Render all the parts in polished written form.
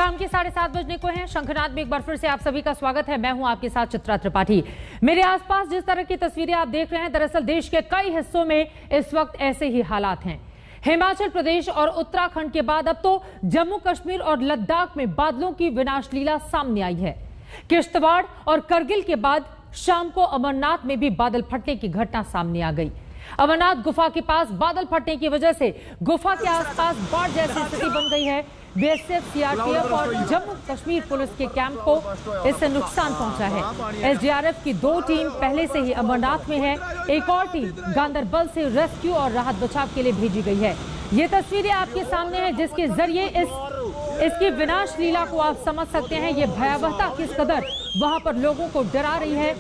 शाम के 7:30 बजने को हैं। शंखनाद में एक बार फिर से आप सभी का स्वागत है। मैं हूं आपके साथ चित्रा त्रिपाठी। मेरे आसपास जिस तरह की तस्वीरें आप देख रहे हैं, दरअसल देश के कई हिस्सों में इस वक्त ऐसे ही हालात हैं। हिमाचल प्रदेश और उत्तराखंड के बाद अब तो जम्मू कश्मीर और लद्दाख में बादलों की विनाशलीला सामने आई है। किश्तवाड़ और करगिल के बाद शाम को अमरनाथ में भी बादल फटने की घटना सामने आ गई। अमरनाथ गुफा के पास बादल फटने की वजह से गुफा के आसपास बाढ़ जैसी स्थिति बन गई है। बीएसएफ, सीआरपीएफ और जम्मू कश्मीर पुलिस के कैंप को इससे नुकसान पहुंचा है। एसडीआरएफ की 2 टीम पहले से ही अमरनाथ में है। एक और टीम गांदरबल से रेस्क्यू और राहत बचाव के लिए भेजी गई है। ये तस्वीरें आपके सामने हैं, जिसके जरिए इसकी विनाश लीला को आप समझ सकते हैं। ये भयावहता किस कदर वहां पर लोगों को डरा रही है,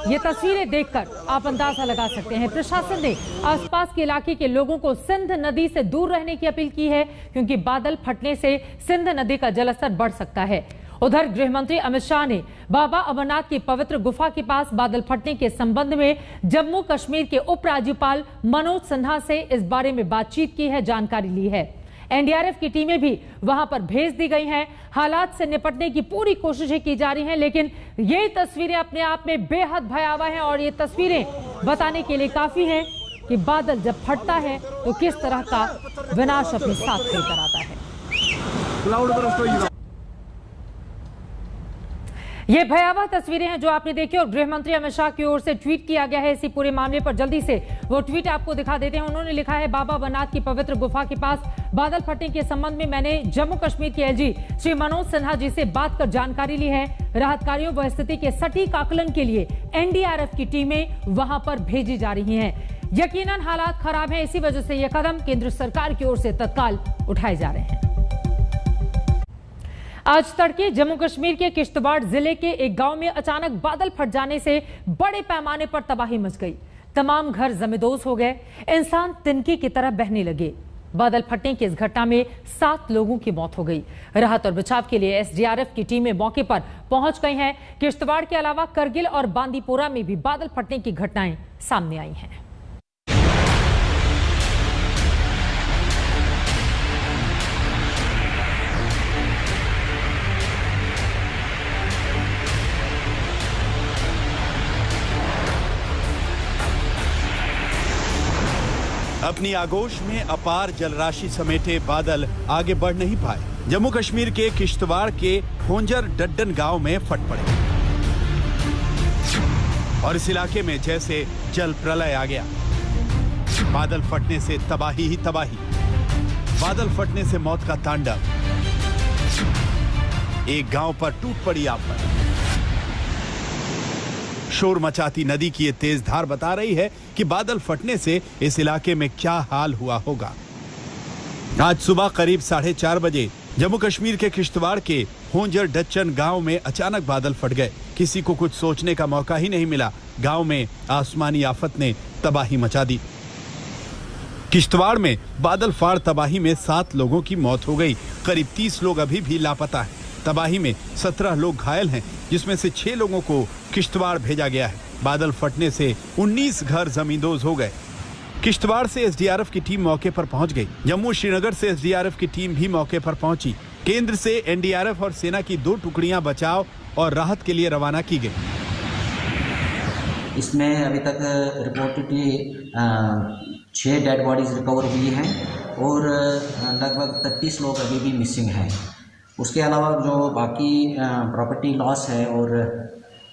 ये तस्वीरें देखकर आप अंदाजा लगा सकते हैं। प्रशासन ने आसपास के इलाके के लोगों को सिंध नदी से दूर रहने की अपील की है, क्योंकि बादल फटने से सिंध नदी का जलस्तर बढ़ सकता है। उधर गृह मंत्री अमित शाह ने बाबा अमरनाथ की पवित्र गुफा के पास बादल फटने के संबंध में जम्मू कश्मीर के उपराज्यपाल मनोज सिन्हा से इस बारे में बातचीत की है, जानकारी ली है। एनडीआरएफ की टीमें भी वहां पर भेज दी गई हैं। हालात से निपटने की पूरी कोशिशें की जा रही हैं, लेकिन ये तस्वीरें अपने आप में बेहद भयावह हैं और ये तस्वीरें बताने के लिए काफी हैं कि बादल जब फटता है तो किस तरह का विनाश अपने साथ लेकर आता है। ये भयावह तस्वीरें हैं जो आपने देखी और गृह मंत्री अमित शाह की ओर से ट्वीट किया गया है इसी पूरे मामले पर। जल्दी से वो ट्वीट आपको दिखा देते हैं। उन्होंने लिखा है, बाबा अमरनाथ की पवित्र गुफा के पास बादल फटने के संबंध में मैंने जम्मू कश्मीर के एलजी श्री मनोज सिन्हा जी से बात कर जानकारी ली है। राहत कार्यों व स्थिति के सटीक आकलन के लिए एनडीआरएफ की टीमें वहां पर भेजी जा रही हैं। यकीनन हालात खराब हैं, इसी वजह से यह कदम केंद्र सरकार की ओर से तत्काल उठाए जा रहे हैं। आज तड़के जम्मू कश्मीर के किश्तवाड़ जिले के एक गांव में अचानक बादल फट जाने से बड़े पैमाने पर तबाही मच गई। तमाम घर जमींदोज हो गए, इंसान तिनके की तरह बहने लगे। बादल फटने की इस घटना में 7 लोगों की मौत हो गई। राहत और बचाव के लिए एसडीआरएफ की टीमें मौके पर पहुंच गई हैं। किश्तवाड़ के अलावा करगिल और बांदीपोरा में भी बादल फटने की घटनाएं सामने आई हैं। अपनी आगोश में अपार जलराशि समेटे बादल आगे बढ़ नहीं पाए। जम्मू कश्मीर के किश्तवाड़ के होंजर डड्डन गांव में फट पड़े और इस इलाके में जैसे जल प्रलय आ गया। बादल फटने से तबाही ही तबाही, बादल फटने से मौत का तांडव। एक गांव पर टूट पड़ी आफत। शोर मचाती नदी की ये तेज धार बता रही है कि बादल फटने से इस इलाके में क्या हाल हुआ होगा। आज सुबह करीब 4:30 बजे जम्मू कश्मीर के किश्तवाड़ के होंजर डच्चन गांव में अचानक बादल फट गए। किसी को कुछ सोचने का मौका ही नहीं मिला। गांव में आसमानी आफत ने तबाही मचा दी। किश्तवाड़ में बादल फाड़ तबाही में 7 लोगों की मौत हो गई। करीब 30 लोग अभी भी लापता हैं। तबाही में 17 लोग घायल हैं, जिसमें से 6 लोगों को किश्तवाड़ भेजा गया है। बादल फटने से 19 घर जमींदोज हो गए। किश्तवाड़ से एसडीआरएफ की टीम मौके पर पहुंच गई। जम्मू श्रीनगर से एसडीआरएफ की टीम भी मौके पर पहुंची। केंद्र से एनडीआरएफ और सेना की 2 टुकड़ियां बचाव और राहत के लिए रवाना की गई। इसमें अभी तक रिपोर्टेडली 6 डेड बॉडीज रिकवर हुई हैं और लगभग 33 लोग अभी भी मिसिंग हैं। उसके अलावा जो बाकी प्रॉपर्टी लॉस है और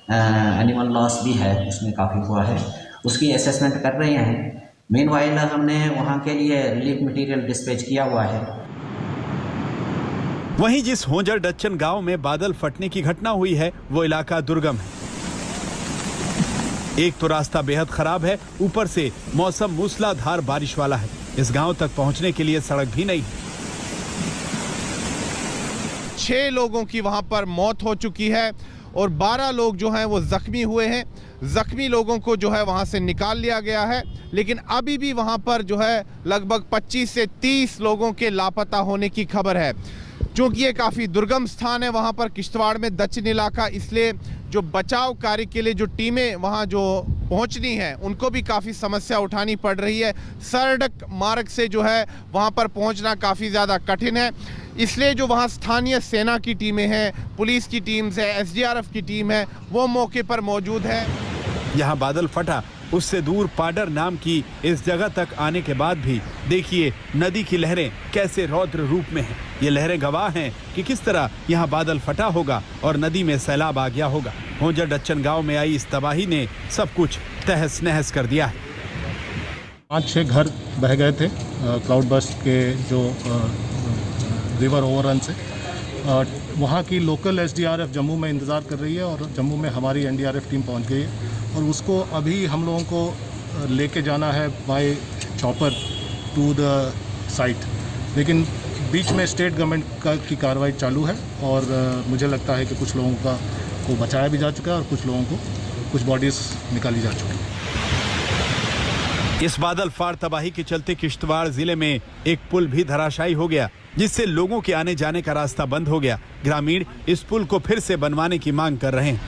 एनिमल लॉस भी है, उसमें काफ़ी हुआ है, उसकी असेसमेंट कर रहे हैं। मीनवाइल हमने वहाँ के लिए रिलीफ मटेरियल डिस्पैच किया हुआ है। वहीं जिस होंजर डच्चन गांव में बादल फटने की घटना हुई है, वो इलाका दुर्गम है। एक तो रास्ता बेहद खराब है, ऊपर से मौसम मूसलाधार बारिश वाला है। इस गांव तक पहुंचने के लिए सड़क भी नहीं। 6 लोगों की वहां पर मौत हो चुकी है और 12 लोग जो हैं वो जख्मी हुए हैं। जख्मी लोगों को जो है वहां से निकाल लिया गया है, लेकिन अभी भी वहां पर जो है लगभग 25 से 30 लोगों के लापता होने की खबर है। चूंकि ये काफ़ी दुर्गम स्थान है वहां पर किश्तवाड़ में दक्षिण इलाका, इसलिए जो बचाव कार्य के लिए जो टीमें वहां जो पहुंचनी है उनको भी काफ़ी समस्या उठानी पड़ रही है। सड़क मार्ग से जो है वहां पर पहुंचना काफ़ी ज़्यादा कठिन है। इसलिए जो वहाँ स्थानीय सेना की टीमें हैं, पुलिस की टीम्स है, एसडीआरएफ की टीम है, वो मौके पर मौजूद है। यहाँ बादल फटा, उससे दूर पाडर नाम की इस जगह तक आने के बाद भी देखिए नदी की लहरें कैसे रौद्र रूप में हैं। ये लहरें गवाह हैं कि किस तरह यहाँ बादल फटा होगा और नदी में सैलाब आ गया होगा। होंजर डच्चन गांव में आई इस तबाही ने सब कुछ तहस नहस कर दिया है। 5-6 घर बह गए थे क्लाउड बर्स्ट के जो रिवर ओवररन से। वहाँ की लोकल एसडीआरएफ जम्मू में इंतज़ार कर रही है और जम्मू में हमारी एनडीआरएफ टीम पहुँच गई है और उसको अभी हम लोगों को लेके जाना है by chopper to the site. लेकिन बीच में स्टेट गवर्नमेंट की कार्रवाई चालू है और मुझे लगता है कि कुछ लोगों को बचाया भी जा चुका है और कुछ लोगों को कुछ बॉडीज निकाली जा चुकी है। इस बादल फाड़ तबाही के चलते किश्तवाड़ जिले में एक पुल भी धराशायी हो गया, जिससे लोगों के आने जाने का रास्ता बंद हो गया। ग्रामीण इस पुल को फिर से बनवाने की मांग कर रहे हैं।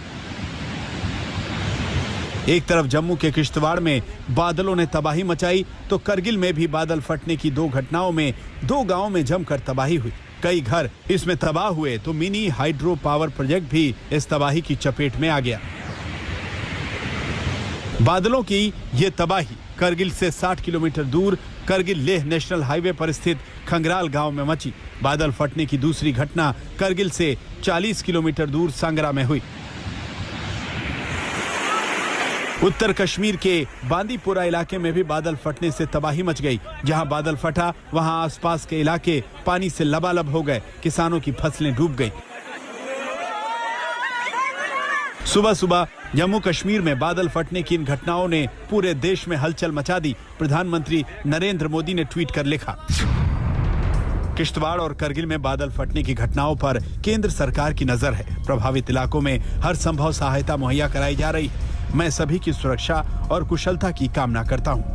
एक तरफ जम्मू के किश्तवाड़ में बादलों ने तबाही मचाई तो करगिल में भी बादल फटने की 2 घटनाओं में 2 गांवों में जमकर तबाही हुई। कई घर इसमें तबाह हुए तो मिनी हाइड्रो पावर प्रोजेक्ट भी इस तबाही की चपेट में आ गया। बादलों की ये तबाही करगिल से 60 किलोमीटर दूर करगिल लेह नेशनल हाईवे पर स्थित खंगराल गांव में मची। बादल फटने की दूसरी घटना करगिल से 40 किलोमीटर दूर सांगरा में हुई। उत्तर कश्मीर के बांदीपुरा इलाके में भी बादल फटने से तबाही मच गई। जहां बादल फटा वहां आसपास के इलाके पानी से लबालब हो गए। किसानों की फसलें डूब गईं। सुबह सुबह जम्मू कश्मीर में बादल फटने की इन घटनाओं ने पूरे देश में हलचल मचा दी। प्रधानमंत्री नरेंद्र मोदी ने ट्वीट कर लिखा, किश्तवाड़ और करगिल में बादल फटने की घटनाओं पर केंद्र सरकार की नजर है। प्रभावित इलाकों में हर संभव सहायता मुहैया कराई जा रही है। मैं सभी की सुरक्षा और कुशलता की कामना करता हूं।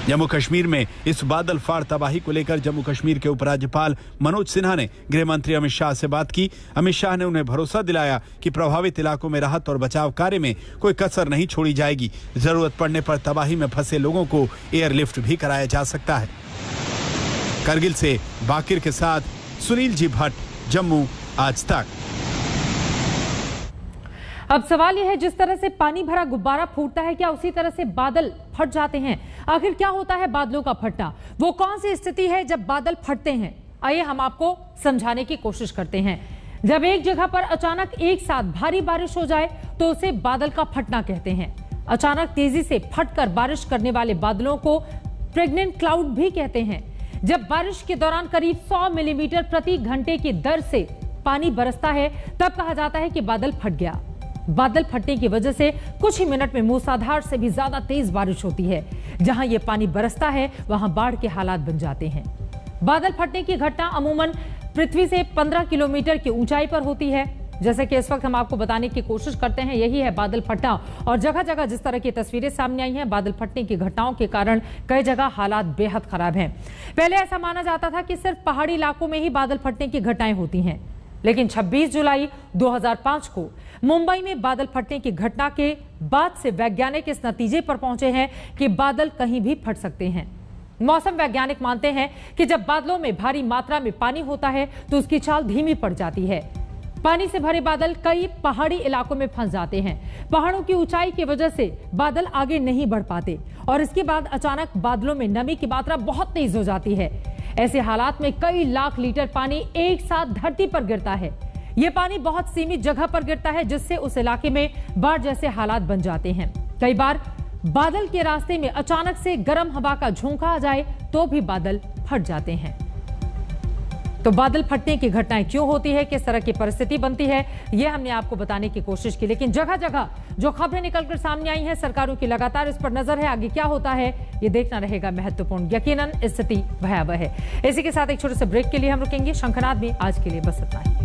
जम्मू कश्मीर में इस बादल फाड़ तबाही को लेकर जम्मू कश्मीर के उपराज्यपाल मनोज सिन्हा ने गृह मंत्री अमित शाह से बात की। अमित शाह ने उन्हें भरोसा दिलाया कि प्रभावित इलाकों में राहत और बचाव कार्य में कोई कसर नहीं छोड़ी जाएगी। जरूरत पड़ने पर तबाही में फंसे लोगों को एयरलिफ्ट भी कराया जा सकता है। करगिल से बाकिर के साथ सुनील जी भट्ट, जम्मू आज तक। अब सवाल यह है, जिस तरह से पानी भरा गुब्बारा फूटता है, क्या उसी तरह से बादल फट जाते हैं? आखिर क्या होता है बादलों का फटना? वो कौन सी स्थिति है जब बादल फटते हैं? आइए हम आपको समझाने की कोशिश करते हैं। जब एक जगह पर अचानक एक साथ भारी बारिश हो जाए तो उसे बादल का फटना कहते हैं। अचानक तेजी से फटकर बारिश करने वाले बादलों को प्रेग्नेंट क्लाउड भी कहते हैं। जब बारिश के दौरान करीब 100 मिलीमीटर प्रति घंटे की दर से पानी बरसता है तब कहा जाता है कि बादल फट गया। बादल फटने की वजह से कुछ ही मिनट में मूसलाधार से भी ज्यादा तेज बारिश होती है। जहां यह पानी बरसता है वहां बाढ़ के हालात बन जाते हैं। बादल फटने की घटना अमूमन पृथ्वी से 15 किलोमीटर की ऊंचाई पर होती है। जैसे कि इस वक्त हम आपको बताने की कोशिश करते हैं, यही है बादल फटना। और जगह जगह जिस तरह की तस्वीरें सामने आई हैं, बादल फटने की घटनाओं के कारण कई जगह हालात बेहद खराब हैं। पहले ऐसा माना जाता था कि सिर्फ पहाड़ी इलाकों में ही बादल फटने की घटनाएं होती हैं, लेकिन 26 जुलाई 2005 को मुंबई में बादल फटने की घटना के बाद से वैज्ञानिक इस नतीजे पर पहुंचे हैं कि बादल कहीं भी फट सकते हैं। मौसम वैज्ञानिक मानते हैं कि जब बादलों में भारी मात्रा में पानी होता है तो उसकी चाल धीमी पड़ जाती है। पानी से भरे बादल कई पहाड़ी इलाकों में फंस जाते हैं। पहाड़ों की ऊंचाई की वजह से बादल आगे नहीं बढ़ पाते और इसके बाद अचानक बादलों में नमी की मात्रा बहुत तेज हो जाती है। ऐसे हालात में कई लाख लीटर पानी एक साथ धरती पर गिरता है। यह पानी बहुत सीमित जगह पर गिरता है, जिससे उस इलाके में बाढ़ जैसे हालात बन जाते हैं। कई बार बादल के रास्ते में अचानक से गर्म हवा का झोंका आ जाए तो भी बादल फट जाते हैं। तो बादल फटने की घटनाएं क्यों होती है, किस तरह की परिस्थिति बनती है, यह हमने आपको बताने की कोशिश की। लेकिन जगह जगह जो खबरें निकलकर सामने आई हैं, सरकारों की लगातार इस पर नजर है। आगे क्या होता है ये देखना रहेगा महत्वपूर्ण। यकीनन स्थिति भयावह है। इसी के साथ एक छोटे से ब्रेक के लिए हम रुकेंगे। शंखनाद में आज के लिए बस इतना ही।